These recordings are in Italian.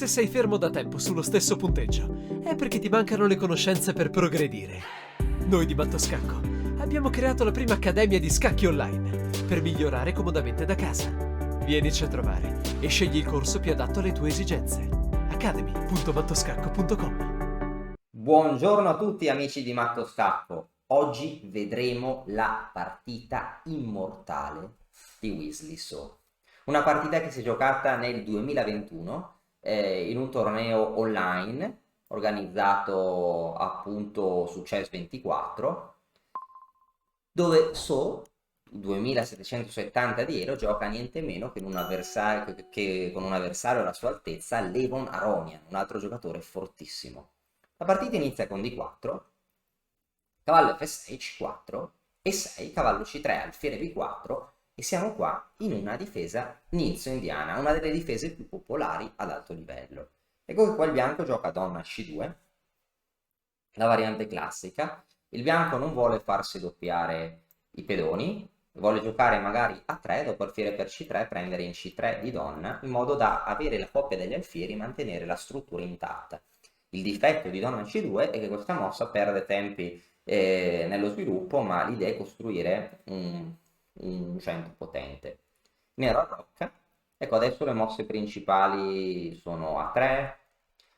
Se sei fermo da tempo sullo stesso punteggio, è perché ti mancano le conoscenze per progredire. Noi di Mattoscacco abbiamo creato la prima accademia di scacchi online per migliorare comodamente da casa. Vienici a trovare e scegli il corso più adatto alle tue esigenze. academy.mattoscacco.com. Buongiorno a tutti amici di Mattoscacco. Oggi vedremo la partita immortale di Weasley So. Una partita che si è giocata nel 2021 in un torneo online organizzato appunto su CES24, dove So, 2770 di Elo, gioca niente meno che, con un avversario alla sua altezza, Levon Aronian, un altro giocatore fortissimo. La partita inizia con D4, cavallo F6, C4, E6, cavallo C3, alfiere B4, e siamo qua in una difesa nizzo-indiana, una delle difese più popolari ad alto livello. Ecco che qua il bianco gioca donna C2, la variante classica. Il bianco non vuole farsi doppiare i pedoni, vuole giocare magari a 3, dopo alfiere per C3, prendere in C3 di donna, in modo da avere la coppia degli alfieri e mantenere la struttura intatta. Il difetto di donna C2 è che questa mossa perde tempi nello sviluppo, ma l'idea è costruire un centro potente. Nero arrocca. Ecco, adesso le mosse principali sono A3,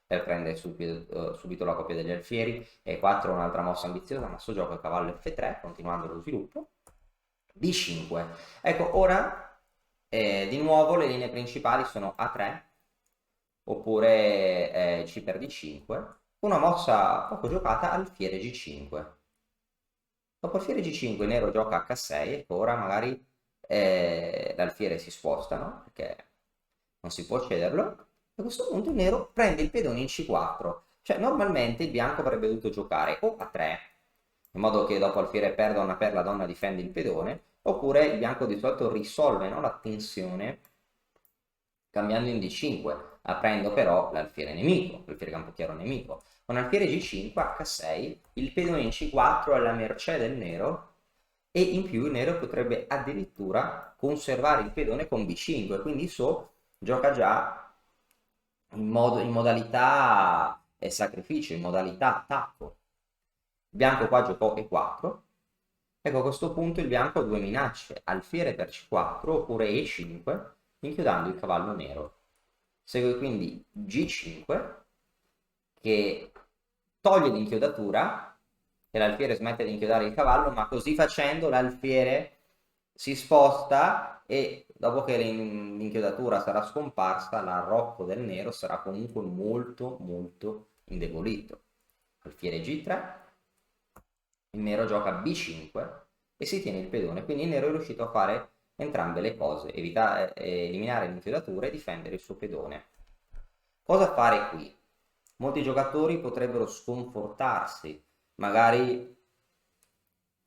per prendere subito la coppia degli alfieri, E4 un'altra mossa ambiziosa, ma sto gioco a cavallo F3, continuando lo sviluppo. B5. Ecco, ora di nuovo le linee principali sono A3, oppure C per D5, una mossa poco giocata, alfiere G5. Dopo alfiere G5 nero gioca H6, e ora magari l'alfiere si sposta, no? Perché non si può cederlo. A questo punto il nero prende il pedone in C4, cioè normalmente il bianco avrebbe dovuto giocare o A3, in modo che dopo alfiere per la donna difende il pedone, oppure il bianco di solito risolve, no, la tensione cambiando in D5, aprendo però l'alfiere nemico, l'alfiere campochiaro nemico. Con alfiere G5, H6, il pedone in C4 è alla mercé del nero, e in più il nero potrebbe addirittura conservare il pedone con B5, quindi So gioca già in modalità sacrificio, in modalità attacco. Il bianco qua giocò E4. Ecco, a questo punto il bianco ha due minacce, alfiere per C4 oppure E5, inchiodando il cavallo nero. Segue quindi G5, che toglie l'inchiodatura, e l'alfiere smette di inchiodare il cavallo, ma così facendo l'alfiere si sposta, e dopo che l'inchiodatura sarà scomparsa, l'arrocco del nero sarà comunque molto molto indebolito. Alfiere G3, il nero gioca B5 e si tiene il pedone, quindi il nero è riuscito a fare entrambe le cose, eliminare l'inchiodatura e difendere il suo pedone. Cosa fare qui? Molti giocatori potrebbero sconfortarsi, magari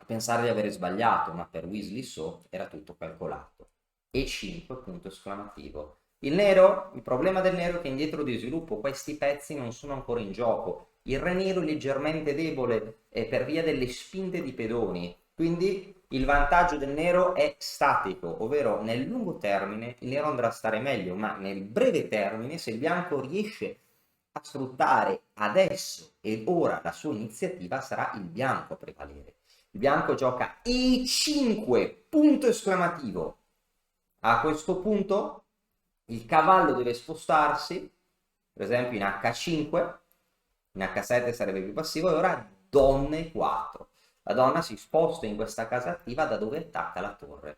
pensare di avere sbagliato, ma per Weasley So era tutto calcolato. E5, punto esclamativo. Il problema del nero è che indietro di sviluppo questi pezzi non sono ancora in gioco. Il re nero è leggermente debole per via delle spinte di pedoni, quindi il vantaggio del nero è statico, ovvero nel lungo termine il nero andrà a stare meglio, ma nel breve termine, se il bianco riesce a sfruttare adesso e ora la sua iniziativa, sarà il bianco a prevalere. Il bianco gioca E5, punto esclamativo. A questo punto il cavallo deve spostarsi, per esempio in H5, in H7 sarebbe più passivo, e ora donna E4. La donna si sposta in questa casa attiva da dove attacca la torre. A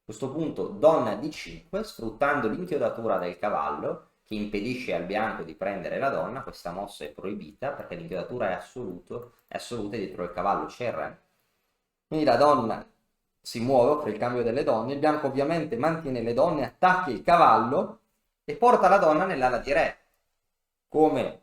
questo punto donna D5, sfruttando l'inchiodatura del cavallo, che impedisce al bianco di prendere la donna. Questa mossa è proibita perché l'inchiodatura è assoluta, e dietro il cavallo c'è il re. Quindi la donna si muove, offre il cambio delle donne, il bianco ovviamente mantiene le donne, attacca il cavallo e porta la donna nell'ala di re. Come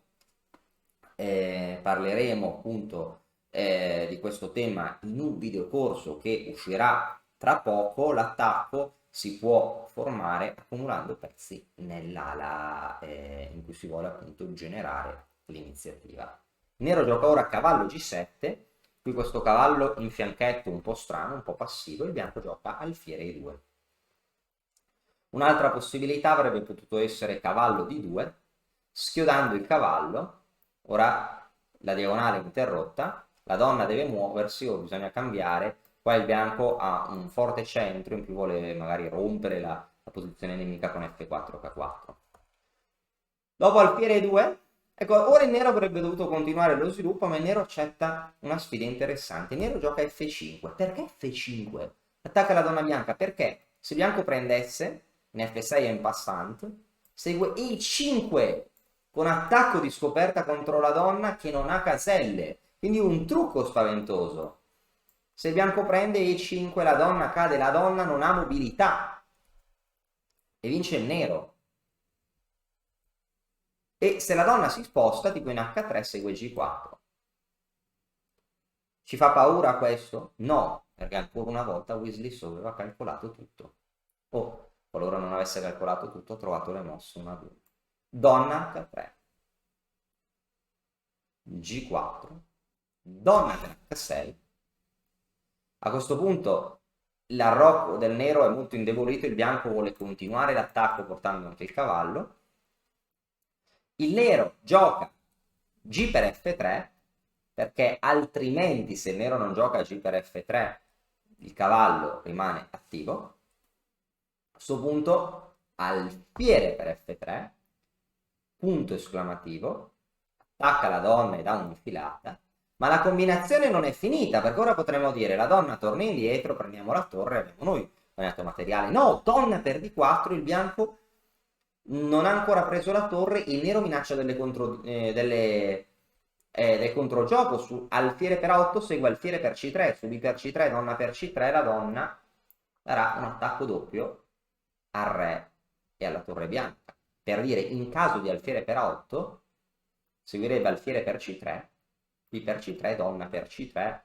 parleremo appunto di questo tema in un videocorso che uscirà tra poco, l'attacco si può formare accumulando pezzi nell'ala in cui si vuole appunto generare l'iniziativa. Nero gioca ora cavallo G7, qui questo cavallo in fianchetto un po' strano, un po' passivo, il bianco gioca alfiere E2. Un'altra possibilità avrebbe potuto essere cavallo D2, schiodando il cavallo. Ora la diagonale è interrotta, la donna deve muoversi o bisogna cambiare. Qua il bianco ha un forte centro in più vuole magari rompere la posizione nemica con F4, K4. Dopo alfiere 2, ecco, ora il nero avrebbe dovuto continuare lo sviluppo, ma il nero accetta una sfida interessante. Il nero gioca F5. Perché F5? Attacca la donna bianca, perché se il bianco prendesse, in F6 è in passant, segue E5 con attacco di scoperta contro la donna che non ha caselle. Quindi un trucco spaventoso. Se il bianco prende E5, la donna cade, la donna non ha mobilità. E vince il nero. E se la donna si sposta, tipo in H3 segue G4. Ci fa paura questo? No, perché ancora una volta Weasley So aveva calcolato tutto. O, qualora non avesse calcolato tutto, ha trovato le mosse 1 ad 1. Donna H3. G4. Donna H6. A questo punto l'arrocco del nero è molto indebolito, il bianco vuole continuare l'attacco portando anche il cavallo. Il nero gioca G per F3, perché altrimenti se il nero non gioca G per F3 il cavallo rimane attivo. A questo punto alfiere per F3, punto esclamativo, attacca la donna e dà un'infilata, ma la combinazione non è finita, perché ora potremmo dire la donna torna indietro, prendiamo la torre e abbiamo noi guadagnato materiale. No, donna per D4, il bianco non ha ancora preso la torre, il nero minaccia del controgioco su alfiere per A8 segue alfiere per C3, su B per C3, donna per C3, la donna darà un attacco doppio al re e alla torre bianca. Per dire, in caso di alfiere per A8 seguirebbe alfiere per C3, B per C3, donna per C3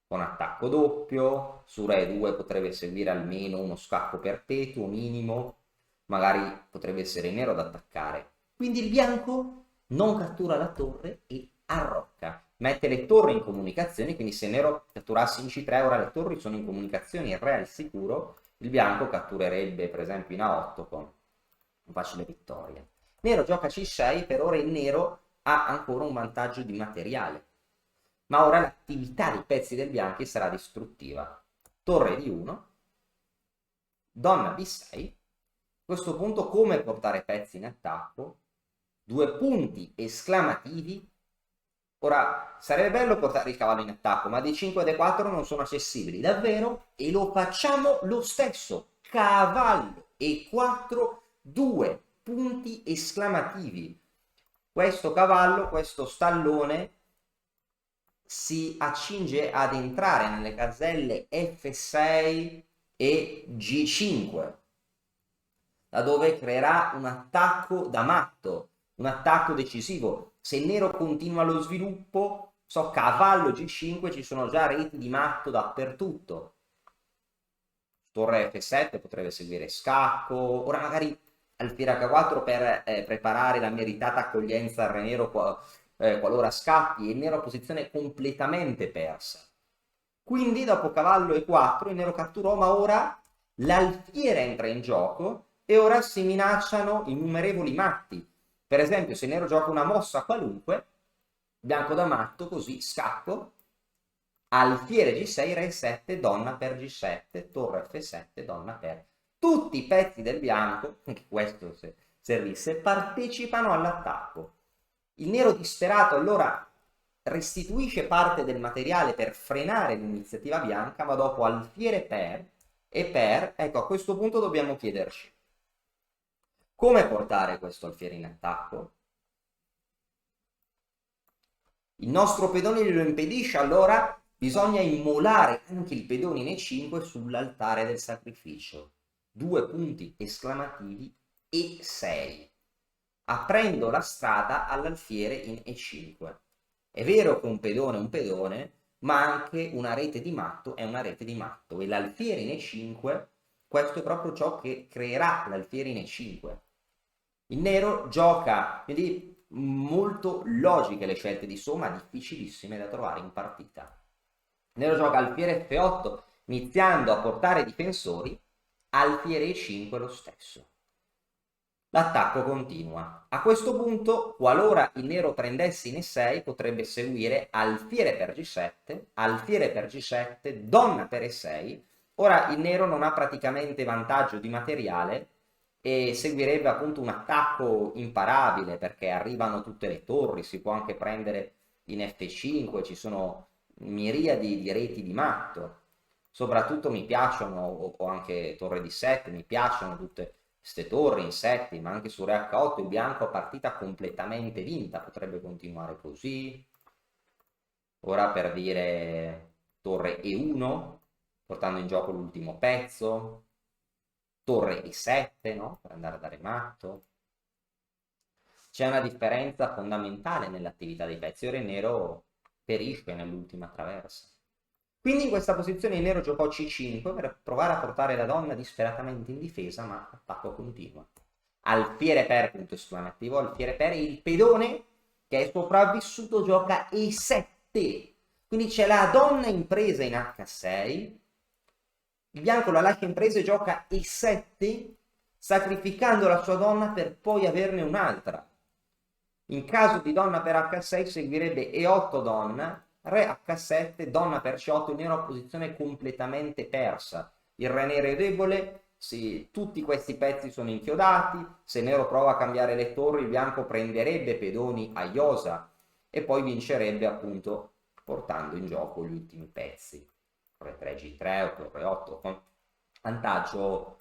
con attacco doppio, su Re 2 potrebbe seguire almeno uno scacco perpetuo minimo, magari potrebbe essere il nero ad attaccare. Quindi il bianco non cattura la torre e arrocca, mette le torri in comunicazione, quindi se il nero catturasse in C3 ora le torri sono in comunicazione, il re è al sicuro, il bianco catturerebbe per esempio in A8 con un facile vittoria. Nero gioca C6, per ora il nero ha ancora un vantaggio di materiale, ma ora l'attività dei pezzi del bianchi sarà distruttiva. Torre di 1, donna B6, a questo punto come portare pezzi in attacco? 2 punti esclamativi. Ora, sarebbe bello portare il cavallo in attacco, ma D5 e D4 non sono accessibili, davvero? E lo facciamo lo stesso. Cavallo E4, 2 punti esclamativi. Questo cavallo, questo stallone, si accinge ad entrare nelle caselle F6 e G5, da dove creerà un attacco da matto, un attacco decisivo. Se il nero continua lo sviluppo, so, cavallo G5, ci sono già reti di matto dappertutto. Torre F7 potrebbe seguire scacco, ora magari alfiere H4 per preparare la meritata accoglienza al re nero qualora scappi, e il nero a posizione completamente persa. Quindi dopo cavallo E4 il nero catturò, ma ora l'alfiere entra in gioco e ora si minacciano innumerevoli matti. Per esempio, se il nero gioca una mossa qualunque, bianco da matto, così scacco, alfiere G6, re 7, donna per G7, torre F7, donna per... Tutti i pezzi del bianco, anche questo se servisse, partecipano all'attacco. Il nero disperato allora restituisce parte del materiale per frenare l'iniziativa bianca, ma dopo alfiere per e per, ecco, a questo punto dobbiamo chiederci come portare questo alfiere in attacco. Il nostro pedone glielo impedisce, allora bisogna immolare anche il pedone in E5 sull'altare del sacrificio. 2 punti esclamativi e 6, aprendo la strada all'alfiere in E5. È vero che un pedone è un pedone, ma anche una rete di matto è una rete di matto, e l'alfiere in E5, questo è proprio ciò che creerà l'alfiere in E5. Il nero gioca, quindi molto logiche le scelte di somma, difficilissime da trovare in partita. Il nero gioca alfiere F8, iniziando a portare difensori, alfiere E5 lo stesso. L'attacco continua. A questo punto, qualora il nero prendesse in E6, potrebbe seguire alfiere per G7, alfiere per G7, donna per E6. Ora il nero non ha praticamente vantaggio di materiale e seguirebbe appunto un attacco imparabile, perché arrivano tutte le torri, si può anche prendere in F5, ci sono miriadi di reti di matto. Soprattutto mi piacciono, o anche torre di 7, mi piacciono tutte queste torri in 7, ma anche su Re H8 il bianco a partita completamente vinta, potrebbe continuare così. Ora per dire torre E1, portando in gioco l'ultimo pezzo, torre E7, no? Per andare a dare matto. C'è una differenza fondamentale nell'attività dei pezzi, ora il nero perisce nell'ultima traversa. Quindi in questa posizione il nero giocò C5 per provare a portare la donna disperatamente in difesa, ma l'attacco continua. Alfiere per, punto esclamativo, alfiere per, il pedone che è sopravvissuto gioca E7. Quindi c'è la donna in presa in H6, il bianco la lascia in presa e gioca E7, sacrificando la sua donna per poi averne un'altra. In caso di donna per H6 seguirebbe E8 donna, Re H7, donna per C8, il nero a posizione completamente persa. Il re nero è debole, tutti questi pezzi sono inchiodati, se il nero prova a cambiare le torri, il bianco prenderebbe pedoni a iosa e poi vincerebbe appunto portando in gioco gli ultimi pezzi. Torre 3 G3 o torre 8 con vantaggio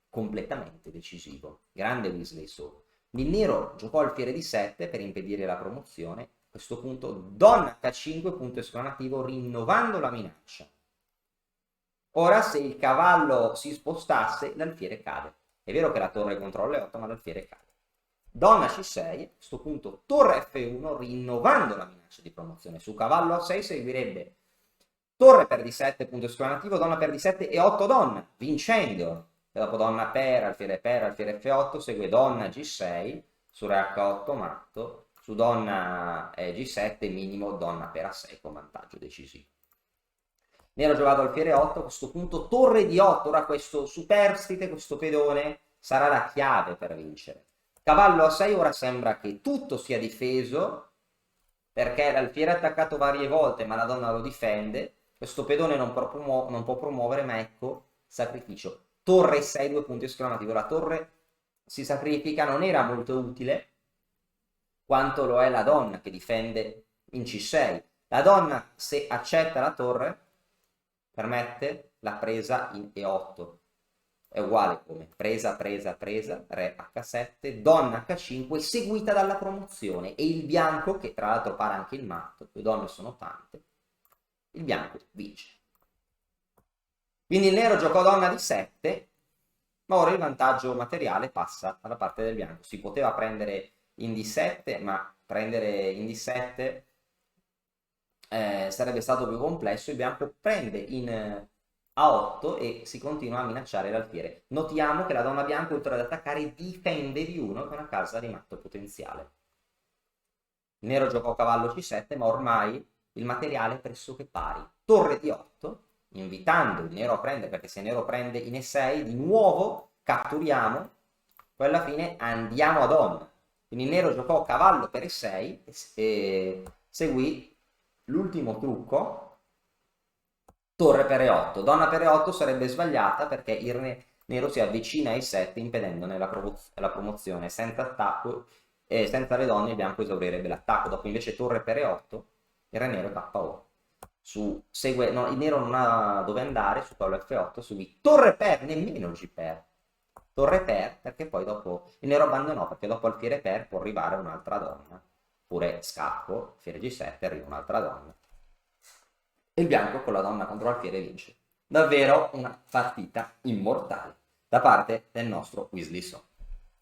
completamente decisivo. Grande Weasley solo. Il nero giocò alfiere di 7 per impedire la promozione. A questo punto donna H5, punto esclamativo, rinnovando la minaccia. Ora se il cavallo si spostasse, l'alfiere cade. È vero che la torre controlla è 8, ma l'alfiere cade. Donna C6, a questo punto torre F1, rinnovando la minaccia di promozione. Su cavallo A6 seguirebbe torre per D7, punto esclamativo, donna per D7 e 8 donna, vincendo. E dopo donna per, alfiere F8, segue donna G6, su Re H8 matto, su donna G7 minimo donna per A6 con vantaggio decisivo. Nero giocato alfiere 8, a questo punto torre di 8, ora questo superstite, questo pedone, sarà la chiave per vincere. Cavallo A6, ora sembra che tutto sia difeso, perché l'alfiere è attaccato varie volte, ma la donna lo difende. Questo pedone non può promuovere, ma ecco, sacrificio. Torre 6, 2 punti esclamativo. La torre si sacrifica, non era molto utile, quanto lo è la donna che difende in C6. La donna, se accetta la torre, permette la presa in E8. È uguale come presa, Re H7, donna H5, seguita dalla promozione. E il bianco, che tra l'altro pare anche il matto, le donne sono tante, il bianco vince. Quindi il nero giocò donna di 7, ma ora il vantaggio materiale passa dalla parte del bianco. Si poteva prendere in D7, ma prendere in D7 sarebbe stato più complesso. Il bianco prende in A8 e si continua a minacciare l'alfiere. Notiamo che la donna bianca, oltre ad attaccare, difende di 1 con una casa di matto potenziale. Il nero giocò cavallo C7, ma ormai il materiale è pressoché pari. Torre di 8, invitando il nero a prendere, perché se il nero prende in E6, di nuovo catturiamo, poi alla fine andiamo a donna. Quindi il nero giocò cavallo per E6 e seguì l'ultimo trucco, torre per E8. Donna per E8 sarebbe sbagliata perché il nero si avvicina ai 7 impedendone la promozione. Senza attacco e senza le donne il bianco esaurirebbe l'attacco. Dopo invece torre per E8, il re nero KO. Il nero non ha dove andare, su cavallo F8 subì torre per, nemmeno G per. Torre per, perché poi dopo il nero abbandonò, perché dopo alfiere per può arrivare un'altra donna. Oppure scacco, alfiere G7, arriva un'altra donna. E il bianco con la donna contro l'alfiere vince. Davvero una partita immortale da parte del nostro Weasley Son.